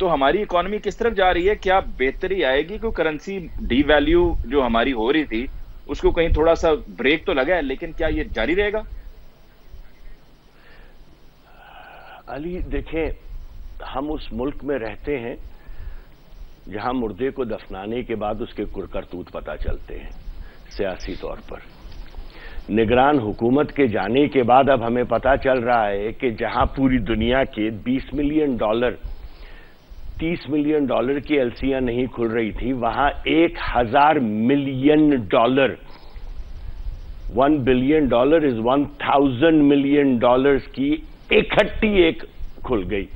तो हमारी इकोनॉमी किस तरफ जा रही है? क्या बेहतरी आएगी? कोई करेंसी डी वैल्यू जो हमारी हो रही थी उसको कहीं थोड़ा सा ब्रेक तो लगा है, लेकिन क्या ये जारी रहेगा? अली देखें, हम उस मुल्क में रहते हैं जहां मुर्दे को दफनाने के बाद उसके करतूत पता चलते हैं सियासी तौर पर। निगरान हुकूमत के जाने के बाद अब हमें पता चल रहा है कि जहां पूरी दुनिया के 20 मिलियन डॉलर 30 मिलियन डॉलर की एलसीयां नहीं खुल रही थी, वहां 1000 million dollar 1 billion dollar is 1000 million dollars की इकट्ठी एक खुल गई।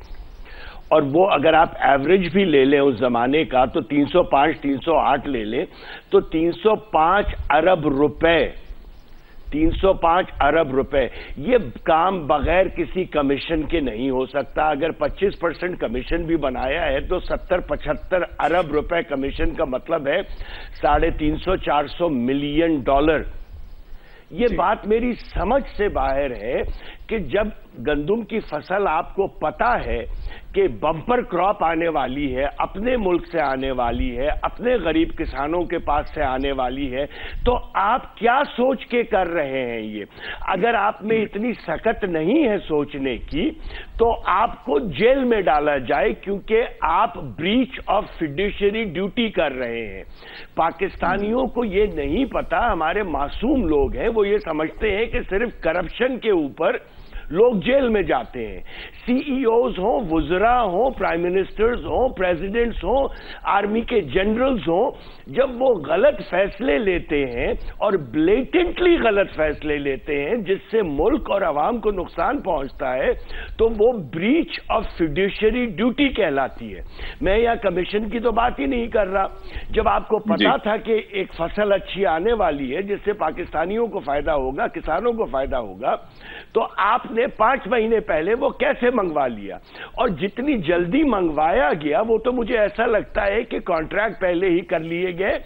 और वो अगर आप एवरेज भी ले लें उस जमाने का तो 305 308 ले लें तो 305 अरब रुपए 305 अरब रुपए। ये काम बगैर किसी कमीशन के नहीं हो सकता। अगर 25% कमीशन भी बनाया है तो 70-75 अरब रुपए कमीशन का मतलब है 350-400 मिलियन डॉलर। ये बात मेरी समझ से बाहर है कि जब गंदुम की फसल आपको पता है कि बम्पर क्रॉप आने वाली है, अपने मुल्क से आने वाली है, अपने गरीब किसानों के पास से आने वाली है, तो आप क्या सोच के कर रहे हैं ये? अगर आप में इतनी सकत नहीं है सोचने की तो आपको जेल में डाला जाए, क्योंकि आप ब्रीच ऑफ फिड्यूशियरी ड्यूटी कर रहे हैं। पाकिस्तानियों को ये नहीं पता, हमारे मासूम लोग हैं, वो ये समझते हैं कि सिर्फ करप्शन के ऊपर लोग जेल में जाते हैं। सीईओज हों, वुज़रा हों, प्राइम मिनिस्टर्स हों, प्रेसिडेंट्स हों, आर्मी के जनरल्स हों, जब वो गलत फैसले लेते हैं और ब्लेटेंटली गलत फैसले लेते हैं जिससे मुल्क और आवाम को नुकसान पहुंचता है, तो वो ब्रीच ऑफ फिड्यूशियरी ड्यूटी कहलाती है। मैं यहां कमीशन की तो बात ही नहीं कर रहा। जब आपको पता था कि एक फसल अच्छी आने वाली है जिससे पाकिस्तानियों को फायदा होगा, किसानों को फायदा होगा, तो आपने 5 महीने पहले वो कैसे मंगवा लिया? और जितनी जल्दी मंगवाया गया वो तो मुझे ऐसा लगता है कि कॉन्ट्रैक्ट पहले ही कर लिए गए।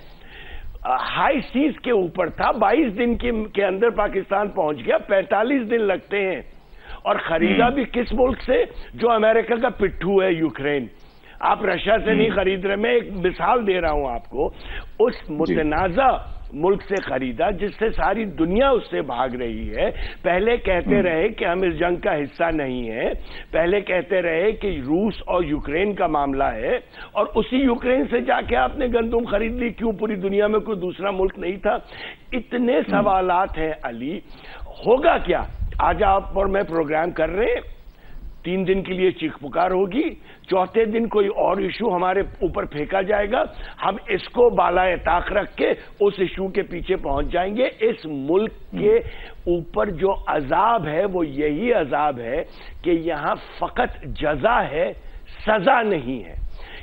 हाई सीज के ऊपर था, 22 दिन के अंदर पाकिस्तान पहुंच गया। 45 दिन लगते हैं। और खरीदा भी किस मुल्क से? जो अमेरिका का पिट्ठू है, यूक्रेन। आप रशिया से नहीं खरीद रहे। मैं एक मिसाल दे रहा हूं आपको। उस मुतनाज़ा मुल्क से खरीदा जिससे सारी दुनिया उससे भाग रही है। पहले कहते रहे कि हम इस जंग का हिस्सा नहीं है, पहले कहते रहे कि रूस और यूक्रेन का मामला है, और उसी यूक्रेन से जाके आपने गंदुम खरीद ली। क्यों? पूरी दुनिया में कोई दूसरा मुल्क नहीं था? इतने सवालात हैं अली। होगा क्या? आज आप और मैं प्रोग्राम कर रहे हैं, 3 दिन के लिए चीख पुकार होगी, चौथे दिन कोई और इशू हमारे ऊपर फेंका जाएगा, हम इसको बालाए ताक रख के उस इशू के पीछे पहुंच जाएंगे। इस मुल्क के ऊपर जो अजाब है वो यही अजाब है कि यहां फकत जजा है, सजा नहीं है।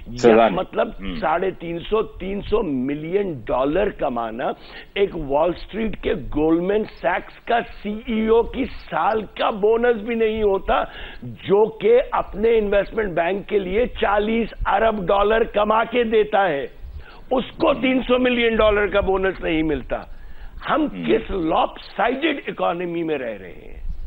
मतलब 350 मिलियन डॉलर कमाना एक वॉल स्ट्रीट के गोल्डमैन सैक्स का सीईओ की साल का बोनस भी नहीं होता, जो कि अपने इन्वेस्टमेंट बैंक के लिए 40 अरब डॉलर कमा के देता है। उसको 300 मिलियन डॉलर का बोनस नहीं मिलता। हम किस लॉपसाइडेड इकोनॉमी में रह रहे हैं?